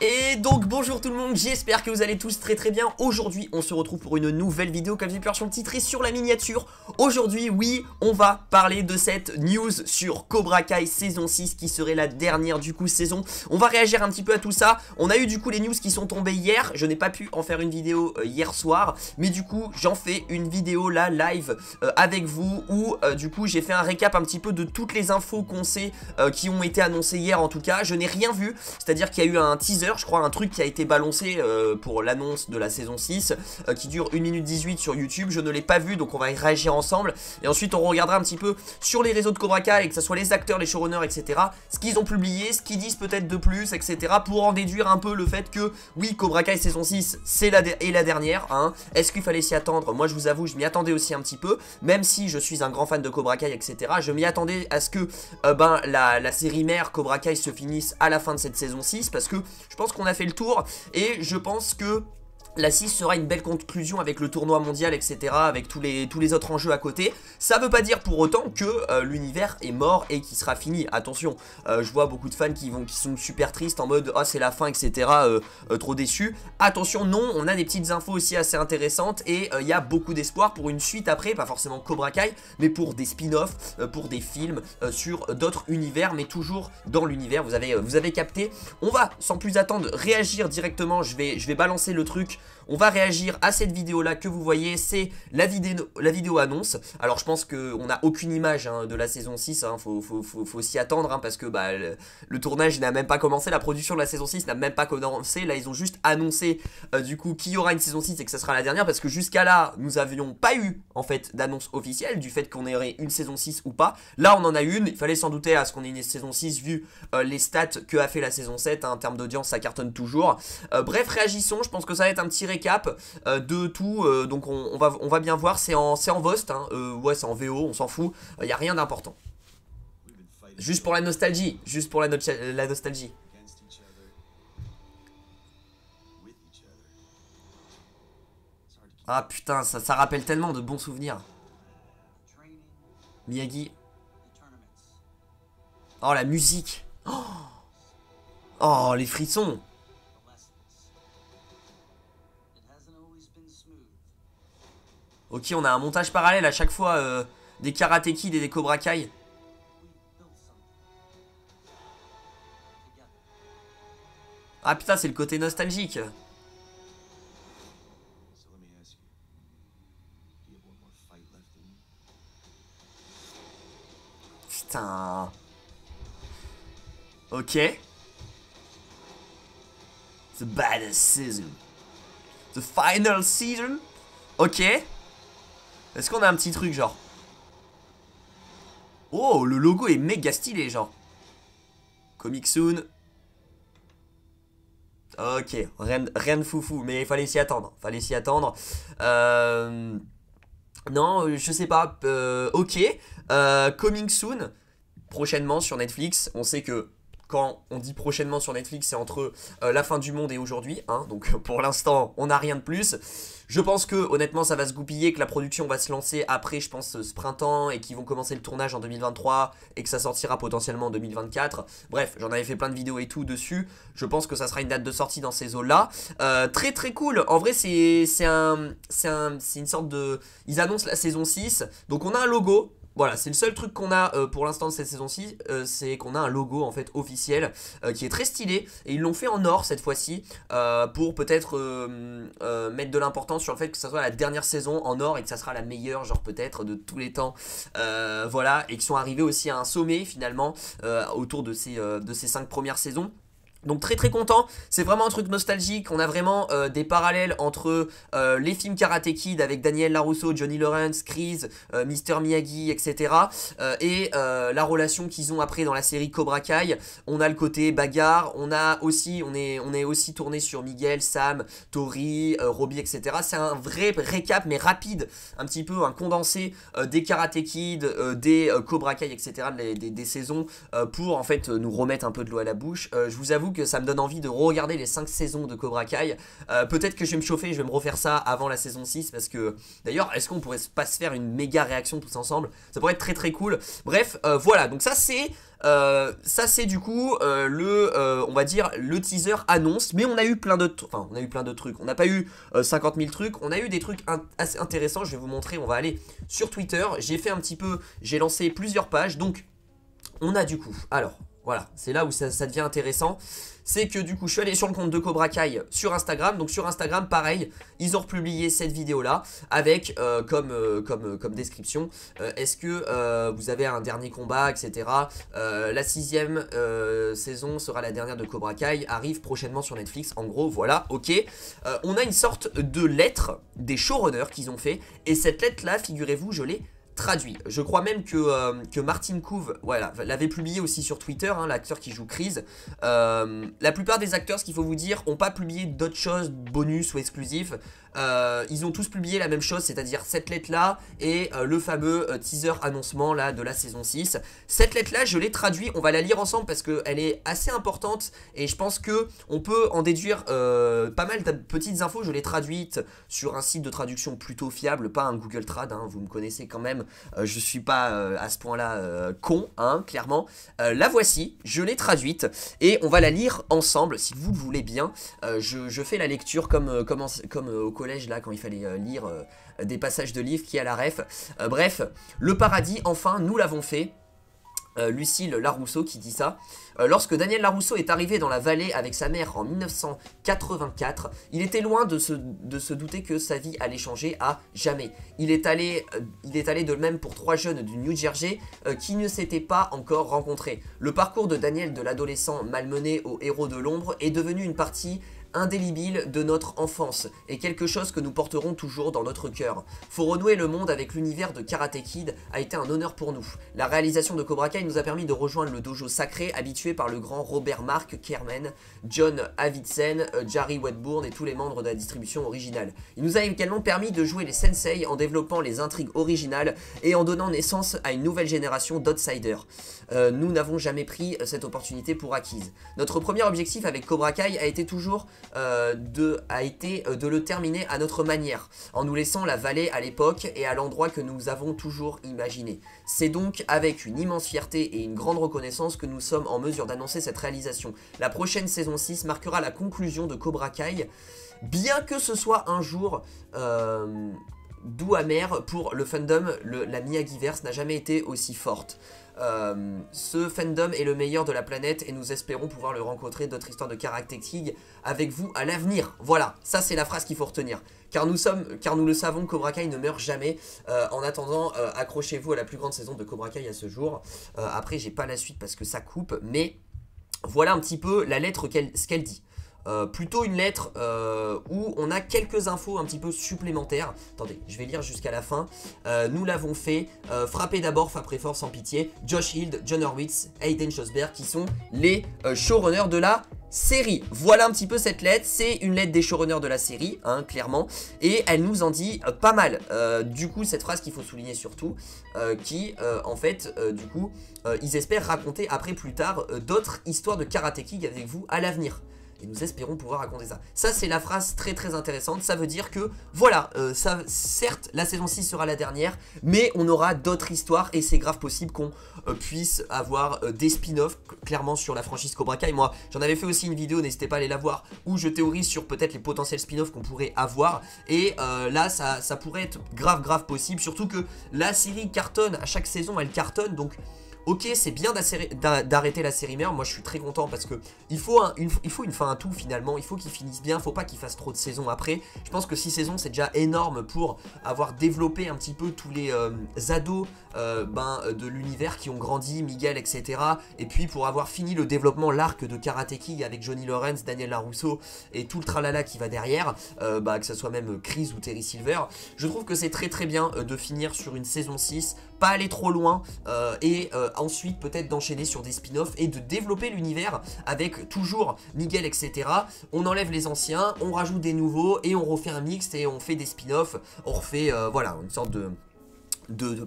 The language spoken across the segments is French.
Et donc bonjour tout le monde, j'espère que vous allez tous très bien. Aujourd'hui on se retrouve pour une nouvelle vidéo, comme j'ai pu voir sur le titre et sur la miniature. Aujourd'hui oui, on va parler de cette news sur Cobra Kai saison 6 qui serait la dernière du coup saison. On va réagir un petit peu à tout ça. On a eu du coup les news qui sont tombées hier. Je n'ai pas pu en faire une vidéo hier soir, mais du coup j'en fais une vidéo là live avec vous où du coup j'ai fait un récap un petit peu de toutes les infos qu'on sait qui ont été annoncées hier. En tout cas je n'ai rien vu, c'est à dire qu'il y a eu un teaser, je crois, un truc qui a été balancé pour l'annonce de la saison 6 qui dure 1 minute 18 sur YouTube. Je ne l'ai pas vu, donc on va y réagir ensemble. Et ensuite on regardera un petit peu sur les réseaux de Cobra Kai, que ce soit les acteurs, les showrunners, etc. Ce qu'ils ont publié, ce qu'ils disent peut-être de plus, etc. Pour en déduire un peu le fait que oui, Cobra Kai saison 6 c'est la dernière, hein. Est-ce qu'il fallait s'y attendre? Moi je vous avoue, je m'y attendais aussi un petit peu. Même si je suis un grand fan de Cobra Kai, etc. Je m'y attendais à ce que la série mère Cobra Kai se finisse à la fin de cette saison 6, parce que je pense qu'on a fait le tour et je pense que la 6 sera une belle conclusion avec le tournoi mondial, etc. Avec tous les autres enjeux à côté. Ça veut pas dire pour autant que l'univers est mort et qu'il sera fini. Attention, je vois beaucoup de fans qui sont super tristes en mode « Ah, c'est la fin, etc. Trop déçus ». Attention, non, on a des petites infos aussi assez intéressantes. Et il y a beaucoup d'espoir pour une suite après. Pas forcément Cobra Kai, mais pour des spin-offs, pour des films sur d'autres univers. Mais toujours dans l'univers, vous avez capté. On va, sans plus attendre, réagir directement. Je vais balancer le truc. On va réagir à cette vidéo là que vous voyez, c'est la vidéo annonce. Alors je pense qu'on n'a aucune image hein, de la saison 6, hein. Faut s'y attendre hein, parce que le tournage n'a même pas commencé, la production de la saison 6 n'a même pas commencé. Là ils ont juste annoncé du coup qu'il y aura une saison 6 et que ça sera la dernière, parce que jusqu'à là nous avions pas eu en fait d'annonce officielle du fait qu'on aurait une saison 6 ou pas. Là on en a une, il fallait s'en douter à ce qu'on ait une saison 6 vu les stats que a fait la saison 7 hein, en termes d'audience, ça cartonne toujours. Bref, réagissons, je pense que ça va être un petit récap de tout, donc on va bien voir. C'est en Vost hein, ouais c'est en VO, on s'en fout, il n'y a rien d'important. Juste pour la nostalgie, juste pour la nostalgie. Ah putain, ça rappelle tellement de bons souvenirs. Miyagi. Oh la musique. Oh les frissons. Ok, on a un montage parallèle à chaque fois des Karate Kid et des Cobra Kai. Ah putain, c'est le côté nostalgique. Putain. Ok. The baddest season. The final season. Ok. Est-ce qu'on a un petit truc genre? Oh, le logo est méga stylé genre. Comic soon. Ok, rien de foufou, mais il fallait s'y attendre. Non, je sais pas. Ok. Coming soon. Prochainement sur Netflix. On sait que quand on dit prochainement sur Netflix, c'est entre la fin du monde et aujourd'hui hein, donc pour l'instant on n'a rien de plus. Je pense que honnêtement ça va se goupiller, que la production va se lancer après je pense ce printemps, et qu'ils vont commencer le tournage en 2023 et que ça sortira potentiellement en 2024. Bref, j'en avais fait plein de vidéos et tout dessus. Je pense que ça sera une date de sortie dans ces eaux là. Très cool. En vrai c'est une sorte de... Ils annoncent la saison 6, donc on a un logo. Voilà, c'est le seul truc qu'on a pour l'instant de cette saison-ci, c'est qu'on a un logo en fait officiel qui est très stylé, et ils l'ont fait en or cette fois-ci pour peut-être mettre de l'importance sur le fait que ça soit la dernière saison en or et que ça sera la meilleure genre peut-être de tous les temps. Voilà, et qu'ils sont arrivés aussi à un sommet finalement autour de ces 5 premières saisons. Donc très content, c'est vraiment un truc nostalgique. On a vraiment des parallèles entre les films Karate Kid avec Daniel LaRusso, Johnny Lawrence, Chris, Mr Miyagi, etc. Et la relation qu'ils ont après dans la série Cobra Kai. On a le côté bagarre, on est aussi tourné sur Miguel, Sam, Tori, Robbie, etc. C'est un vrai récap mais rapide, un petit peu un condensé des Karate Kid, des Cobra Kai, etc. des saisons pour en fait nous remettre un peu de l'eau à la bouche. Je vous avoue que ça me donne envie de re-regarder les 5 saisons de Cobra Kai. Peut-être que je vais me chauffer, je vais me refaire ça avant la saison 6 parce que d'ailleurs est-ce qu'on pourrait pas se faire une méga réaction tous ensemble? Ça pourrait être très très cool. Bref, voilà, donc ça c'est du coup on va dire le teaser annonce, mais on a eu plein de trucs, on n'a pas eu 50 000 trucs, on a eu des trucs assez intéressants. Je vais vous montrer, on va aller sur Twitter, j'ai lancé plusieurs pages, donc on a du coup, alors voilà, c'est là où ça devient intéressant. C'est que du coup je suis allé sur le compte de Cobra Kai sur Instagram. Donc sur Instagram pareil, ils ont republié cette vidéo là avec comme description est-ce que vous avez un dernier combat, etc. La 6ème saison sera la dernière de Cobra Kai, arrive prochainement sur Netflix. En gros voilà, ok. On a une sorte de lettre des showrunners qu'ils ont fait. Et cette lettre là, figurez-vous, je l'ai traduit. Je crois même que Martin Kove, voilà, l'avait publié aussi sur Twitter, hein, l'acteur qui joue Chris. La plupart des acteurs, ce qu'il faut vous dire, n'ont pas publié d'autres choses, bonus ou exclusifs. Ils ont tous publié la même chose, c'est-à-dire cette lettre-là et le fameux teaser annoncement là de la saison 6. Cette lettre-là, je l'ai traduite, on va la lire ensemble parce qu'elle est assez importante et je pense qu'on peut en déduire pas mal de petites infos. Je l'ai traduite sur un site de traduction plutôt fiable, pas un Google Trad, hein, vous me connaissez quand même. Je suis pas à ce point-là con, hein, clairement. La voici, je l'ai traduite et on va la lire ensemble si vous le voulez bien. Je fais la lecture comme au collège là quand il fallait lire des passages de livres qui a la ref. Bref, le paradis, enfin, nous l'avons fait. Lucille Larousseau qui dit ça. Lorsque Daniel Larousseau est arrivé dans la vallée avec sa mère en 1984, il était loin de se douter que sa vie allait changer à jamais. Il est allé de même pour 3 jeunes du New Jersey qui ne s'étaient pas encore rencontrés. Le parcours de Daniel, de l'adolescent malmené au héros de l'ombre, est devenu une partie indélébile de notre enfance et quelque chose que nous porterons toujours dans notre cœur. Faut renouer le monde avec l'univers de Karate Kid a été un honneur pour nous. La réalisation de Cobra Kai nous a permis de rejoindre le dojo sacré habitué par le grand Robert Mark Kerman, John Avildsen, Jerry Wetbourne et tous les membres de la distribution originale. Il nous a également permis de jouer les sensei en développant les intrigues originales et en donnant naissance à une nouvelle génération d'outsiders. Nous n'avons jamais pris cette opportunité pour acquise. Notre premier objectif avec Cobra Kai a été de le terminer à notre manière, en nous laissant la vallée à l'époque et à l'endroit que nous avons toujours imaginé. C'est donc avec une immense fierté et une grande reconnaissance que nous sommes en mesure d'annoncer cette réalisation. La prochaine saison 6 marquera la conclusion de Cobra Kai, bien que ce soit un jour doux amer pour le fandom. La Miyagiverse n'a jamais été aussi forte. Ce fandom est le meilleur de la planète et nous espérons pouvoir le rencontrer, d'autres histoires de Karate Kid avec vous à l'avenir. Voilà, ça c'est la phrase qu'il faut retenir. Car nous le savons, Cobra Kai ne meurt jamais. En attendant, accrochez-vous à la plus grande saison de Cobra Kai à ce jour. Après, j'ai pas la suite parce que ça coupe, mais voilà un petit peu la lettre, ce qu'elle dit. Plutôt une lettre où on a quelques infos un petit peu supplémentaires. Attendez, je vais lire jusqu'à la fin. Nous l'avons fait. Frappez d'abord, frappez fort sans pitié. Josh Hild, John Horwitz, Hayden Schosberg qui sont les showrunners de la série. Voilà un petit peu cette lettre. C'est une lettre des showrunners de la série, hein, clairement. Et elle nous en dit pas mal. Du coup, cette phrase qu'il faut souligner surtout, en fait, du coup, ils espèrent raconter après plus tard d'autres histoires de Karate Kid avec vous à l'avenir. Et nous espérons pouvoir raconter ça. Ça, c'est la phrase très très intéressante. Ça veut dire que, voilà, certes, la saison 6 sera la dernière, mais on aura d'autres histoires et c'est grave possible qu'on puisse avoir des spin-offs, clairement, sur la franchise Cobra Kai. Moi, j'en avais fait aussi une vidéo, n'hésitez pas à aller la voir, où je théorise sur peut-être les potentiels spin-offs qu'on pourrait avoir. Et là, ça pourrait être grave possible, surtout que la série cartonne, à chaque saison, elle cartonne, donc... Ok, c'est bien d'arrêter la série mère. Moi je suis très content parce que il faut une fin à tout finalement. Il faut qu'il finisse bien, faut pas qu'il fasse trop de saisons après. Je pense que 6 saisons c'est déjà énorme pour avoir développé un petit peu tous les ados de l'univers qui ont grandi, Miguel, etc. Et puis pour avoir fini le développement, l'arc de Karate Kid avec Johnny Lawrence, Daniel Larousseau et tout le tralala qui va derrière, que ce soit même Chris ou Terry Silver. Je trouve que c'est très bien de finir sur une saison 6, pas aller trop loin et ensuite peut-être d'enchaîner sur des spin-offs et de développer l'univers avec toujours Miguel, etc. On enlève les anciens, on rajoute des nouveaux et on refait un mix et on fait des spin-offs, on refait voilà une sorte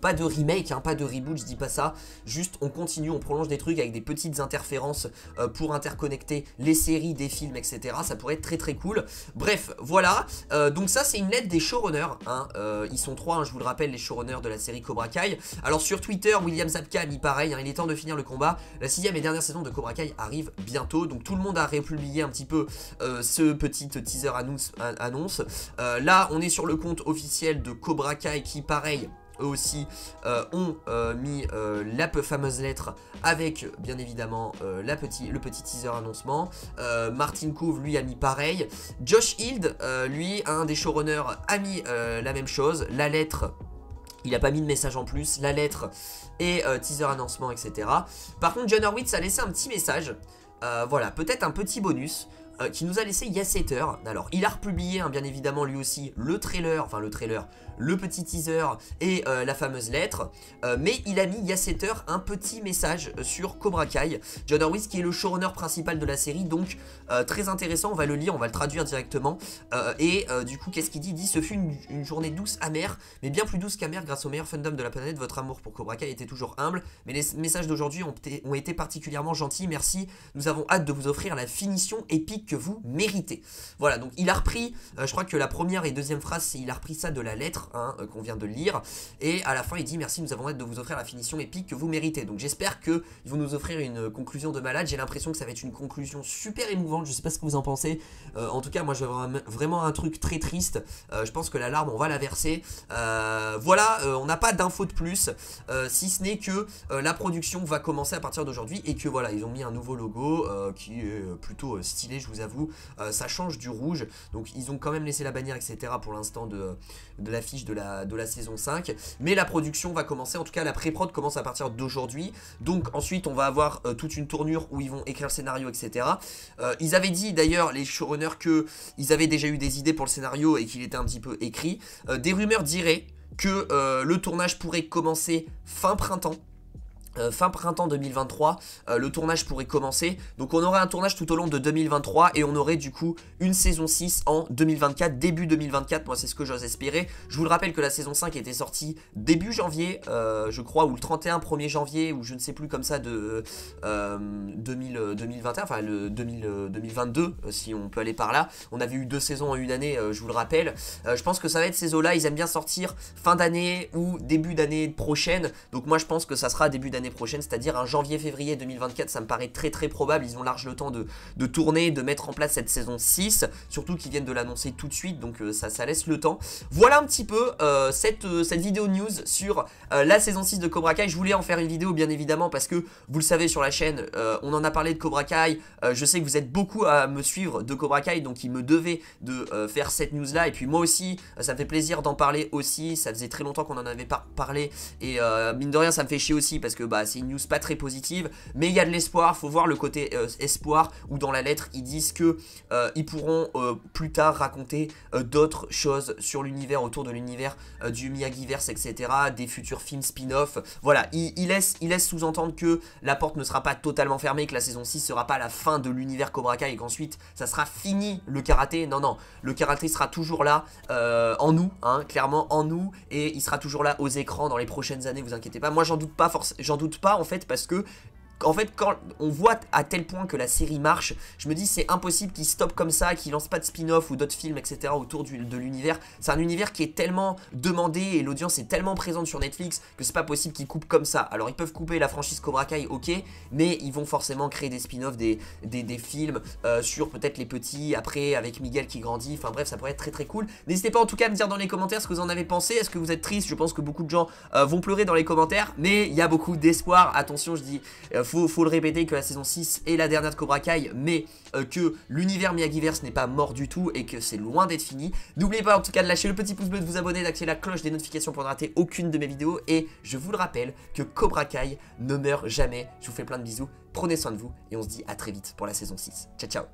pas de remake, hein, pas de reboot, je dis pas ça, juste on continue, on prolonge des trucs avec des petites interférences pour interconnecter les séries, des films, etc. Ça pourrait être très très cool. Bref, voilà, donc ça c'est une lettre des showrunners, hein. Ils sont 3, hein, je vous le rappelle, les showrunners de la série Cobra Kai. Alors sur Twitter, William Zabka a mis pareil, hein, il est temps de finir le combat, la 6ème et dernière saison de Cobra Kai arrive bientôt, donc tout le monde a republié un petit peu ce petit teaser annonce. Là on est sur le compte officiel de Cobra Kai qui pareil eux aussi ont mis la fameuse lettre avec bien évidemment le petit teaser annoncement. Martin Kove lui a mis pareil. Josh Hild lui un des showrunners a mis la même chose, la lettre. Il n'a pas mis de message en plus, la lettre et teaser annoncement, etc. Par contre Jon Hurwitz a laissé un petit message, voilà, peut-être un petit bonus qui nous a laissé Yasseter. Alors il a republié hein, bien évidemment lui aussi le trailer, le petit teaser et la fameuse lettre, mais il a mis Yasseter un petit message sur Cobra Kai. Jon Hurwitz qui est le showrunner principal de la série, donc très intéressant, on va le lire, on va le traduire directement, du coup qu'est-ce qu'il dit? Il dit: ce fut une journée douce, amère, mais bien plus douce qu'amère grâce au meilleur fandom de la planète, votre amour pour Cobra Kai était toujours humble, mais les messages d'aujourd'hui ont été particulièrement gentils, merci, nous avons hâte de vous offrir la finition épique que vous méritez. Voilà, donc il a repris, je crois que la première et deuxième phrase, il a repris ça de la lettre hein, qu'on vient de lire, et à la fin il dit: merci, nous avons hâte de vous offrir la finition épique que vous méritez. Donc j'espère qu'ils vont nous offrir une conclusion de malade, j'ai l'impression que ça va être une conclusion super émouvante, je sais pas ce que vous en pensez, en tout cas moi je veux vraiment un truc très triste, je pense que la larme on va la verser, voilà, on n'a pas d'infos de plus, si ce n'est que la production va commencer à partir d'aujourd'hui, et que voilà, ils ont mis un nouveau logo qui est plutôt stylé, je vous avoue, ça change du rouge, donc ils ont quand même laissé la bannière, etc. pour l'instant de l'affiche de la saison 5, mais la production va commencer, en tout cas la pré-prod commence à partir d'aujourd'hui, donc ensuite on va avoir toute une tournure où ils vont écrire le scénario, etc. Ils avaient dit d'ailleurs, les showrunners, qu'ils avaient déjà eu des idées pour le scénario et qu'il était un petit peu écrit, des rumeurs diraient que le tournage pourrait commencer fin printemps 2023, le tournage pourrait commencer, donc on aurait un tournage tout au long de 2023 et on aurait du coup une saison 6 en 2024, début 2024, moi c'est ce que j'ose espérer. Je vous le rappelle que la saison 5 était sortie début janvier, je crois, ou le 1er janvier, ou je ne sais plus, comme ça, de 2021, enfin le 2022, si on peut aller par là. On avait eu 2 saisons en une année, je vous le rappelle. Je pense que ça va être ces eaux-là, ils aiment bien sortir fin d'année ou début d'année prochaine, donc moi je pense que ça sera début d'année prochaine, c'est-à-dire un janvier-février 2024, ça me paraît très très probable. Ils ont large le temps de tourner, de mettre en place cette saison 6, surtout qu'ils viennent de l'annoncer tout de suite, donc ça laisse le temps. Voilà un petit peu cette vidéo news sur la saison 6 de Cobra Kai. Je voulais en faire une vidéo bien évidemment parce que vous le savez, sur la chaîne on en a parlé de Cobra Kai, je sais que vous êtes beaucoup à me suivre de Cobra Kai, donc il me devait de faire cette news là, et puis moi aussi ça me fait plaisir d'en parler aussi, ça faisait très longtemps qu'on en avait pas parlé, et mine de rien ça me fait chier aussi parce que bah c'est une news pas très positive, mais il y a de l'espoir. Faut voir le côté espoir, où dans la lettre ils disent que ils pourront plus tard raconter d'autres choses sur l'univers, autour de l'univers du Miyagi-verse, etc., des futurs films spin-off. Voilà, il laisse sous-entendre que la porte ne sera pas totalement fermée, que la saison 6 sera pas la fin de l'univers Cobra Kai et qu'ensuite ça sera fini le karaté. Non, non, le karaté sera toujours là en nous, hein, clairement en nous, et il sera toujours là aux écrans dans les prochaines années, vous inquiétez pas. Moi j'en doute pas en fait, parce que quand on voit à tel point que la série marche, je me dis c'est impossible qu'ils stoppent comme ça, qu'ils lancent pas de spin-off ou d'autres films, etc. autour de l'univers. C'est un univers qui est tellement demandé et l'audience est tellement présente sur Netflix que c'est pas possible qu'ils coupent comme ça. Alors ils peuvent couper la franchise Cobra Kai, ok, mais ils vont forcément créer des spin-offs, des films sur peut-être les petits, après avec Miguel qui grandit, enfin bref, ça pourrait être très très cool. N'hésitez pas en tout cas à me dire dans les commentaires ce que vous en avez pensé. Est-ce que vous êtes triste? Je pense que beaucoup de gens vont pleurer dans les commentaires, mais il y a beaucoup d'espoir. Attention, je dis... Faut le répéter, que la saison 6 est la dernière de Cobra Kai, mais que l'univers Miyagi-verse n'est pas mort du tout et que c'est loin d'être fini. N'oubliez pas en tout cas de lâcher le petit pouce bleu, de vous abonner, d'activer la cloche des notifications pour ne rater aucune de mes vidéos. Et je vous le rappelle que Cobra Kai ne meurt jamais. Je vous fais plein de bisous, prenez soin de vous et on se dit à très vite pour la saison 6. Ciao ciao.